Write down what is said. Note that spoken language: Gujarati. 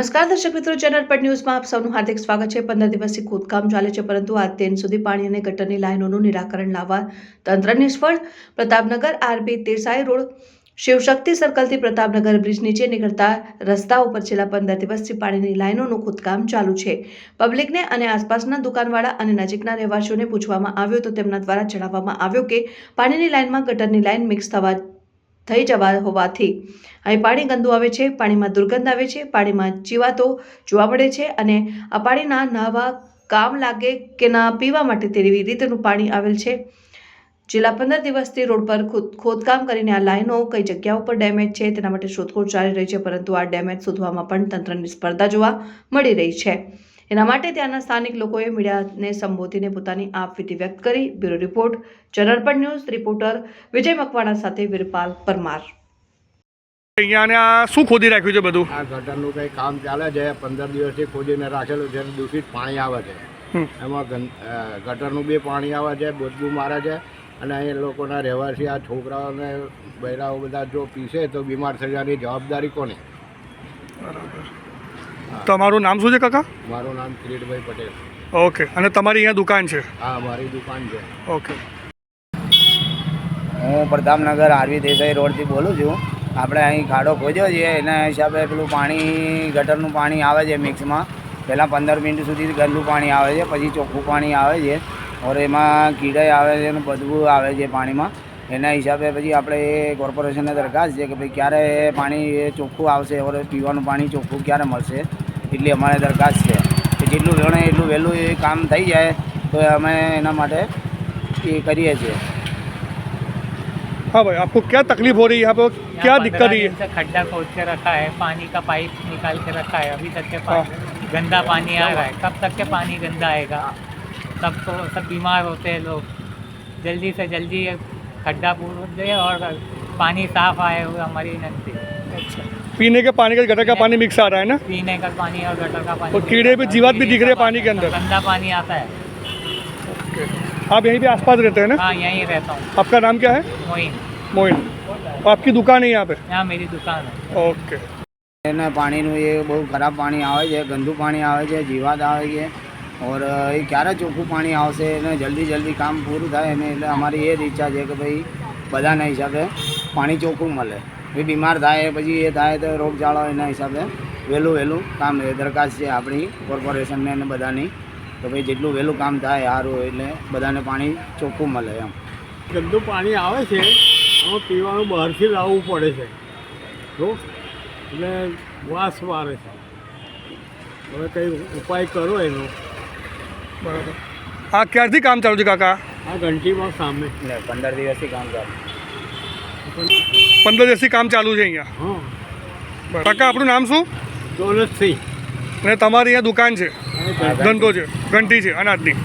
નમસ્કાર દર્શક મિત્રો, ચેનલ પર ન્યૂઝમાં આપ સૌનું હાર્દિક સ્વાગત છે। 15 દિવસથી ખોદકામ ચાલે છે, પરંતુ આજ દિન સુધી પાણી અને ગટરની લાઇનોનું નિરાકરણ લાવવા તંત્ર નિષ્ફળ। પ્રતાપનગર આરબી દેસાઈ રોડ શિવશક્તિ સર્કલથી પ્રતાપનગર બ્રિજ નીચે નીકળતા રસ્તા ઉપર છેલ્લા 15 દિવસથી પાણીની લાઇનોનું ખોદકામ ચાલુ છે। પબ્લિકને અને આસપાસના દુકાનવાળા અને નજીકના રહેવાસીઓને પૂછવામાં આવ્યું તો તેમના દ્વારા જણાવવામાં આવ્યું કે પાણીની લાઇનમાં ગટરની લાઇન મિક્સ થઈ જવા હોવાથી અહીં પાણી ગંદુ આવે છે, પાણીમાં દુર્ગંધ આવે છે, પાણીમાં જીવાતો જોવા મળે છે અને આ પાણીના નહાવા કામ લાગે કે ના પીવા માટે તેવી રીતનું પાણી આવેલ છે। છેલ્લા 15 દિવસથી રોડ પર ખોદકામ કરીને આ લાઈનો કઈ જગ્યાઓ પર ડેમેજ છે તેના માટે શોધખોળ ચાલી રહી છે, પરંતુ આ ડેમેજ શોધવામાં પણ તંત્રની સ્પર્ધા જોવા મળી રહી છે। એના માટે ત્યાંના સ્થાનિક લોકોએ મીડિયાને સંબોધીને પોતાની આપવીતી વ્યક્ત કરી। બ્યુરો રિપોર્ટ, ચેનલ પર ન્યૂઝ, રિપોર્ટર વિજય મકવાણા સાથે વીરપાલ પરમાર। અહીંયા શું ખોદી રાખ્યું છે બધું? આ ગટરનું કંઈ કામ ચાલે છે, 15 દિવસથી ખોદીને રાખેલું છે, દૂષિત પાણી આવે છે। એમાં ગટરનું બી પાણી આવે છે, બદબુ મારે છે અને અહીં લોકોના રહેવાસી આ છોકરાઓને બૈરાઓ બધા જો પીશે તો બીમાર થઈ જવાની જવાબદારી કોની? તમારું નામ શું છે કાકા? મારું નામ કિરીટભાઈ પટેલ। ઓકે, અને તમારી અહીંયા દુકાન છે? હા, મારી દુકાન છે। ઓકે, હું પ્રતાપનગર આરવી દેસાઈ રોડથી બોલું છું। આપણે અહીં ખાડો ખોદ્યો છે, એના હિસાબે પેલું પાણી ગટરનું પાણી આવે છે મિક્સમાં। પહેલાં 15 મિનિટ સુધી ગંદુ પાણી આવે છે, પછી ચોખ્ખું પાણી આવે છે ઓર એમાં કીડાઈ આવે છે અને બદબૂ આવે છે પાણીમાં। એના હિસાબે પછી આપણે એ કોર્પોરેશનને દરખાસ્ત છે કે ભાઈ ક્યારે પાણી ચોખ્ખું આવશે ઓર પીવાનું પાણી ચોખ્ખું ક્યારે મળશે, એટલી અમારે દરખાસ્ત છે કે જેટલું વહેલું એટલું વહેલું એ કામ થઈ જાય તો અમે એના માટે એ કરીએ છીએ। हाँ भाई, आपको क्या तकलीफ हो रही है? यहाँ पे क्या दिक्कत है? से खड्डा खोद के रखा है, पानी का पाइप निकाल के रखा है, अभी तक के गंदा पानी आ रहा है। कब तक के पानी गंदा आएगा? तब तो सब बीमार होते हैं लोग। जल्दी से जल्दी खड्डा पूर दे और पानी साफ आए हुए हमारी विनती। अच्छा, पीने के पानी का गटर का पानी मिक्स आ रहा है ना? पीने का पानी और गटर का पानी और कीड़े भी जीवात भी दिख रहे हैं पानी के अंदर। गंदा पानी आता है। आप यहीं पे आसपास रहते हैं ना? हाँ, यहीं रहता हूँ। आपका नाम क्या है? मोइन। मोइन। और आपकी दुकान है यहाँ पे? यहाँ मेरी दुकान है। ओके। એને પાણીનું એ બહુ ખરાબ પાણી આવે છે, ગંદુ પાણી આવે છે, જીવાત આવે છે ઓર એ ક્યારે ચોખ્ખું પાણી આવશે એને જલ્દી કામ પૂરું થાય એને એટલે અમારી એ જ ઈચ્છા છે કે ભાઈ બધાના હિસાબે પાણી ચોખ્ખું મળે। એ બીમાર થાય પછી એ થાય તો રોગચાળો એના હિસાબે વહેલું કામ દરખાસ્ત છે આપણી કોર્પોરેશનને અને બધાની તો ભાઈ જેટલું વહેલું કામ થાય સારું એટલે બધાને પાણી ચોખ્ખું મળે એમ। ગંદુ પાણી આવે છે, આમાં પીવાનું બહારથી લાવવું પડે છે તો એટલે વાસ મારે છે। હવે કંઈ ઉપાય કરો એનો। બરાબર। આ ક્યારથી કામ ચાલુ છે કાકા? આ ઘંટીમાં સામે 15 દિવસથી કામ ચાલે। 15 દિવસથી કામ ચાલુ છે અહીંયા? હા। કાકા આપણું નામ શું? દોલતસિંહ। અને તમારી અહીંયા દુકાન છે, ધંધો છે, ઘંટી છે અનાજની?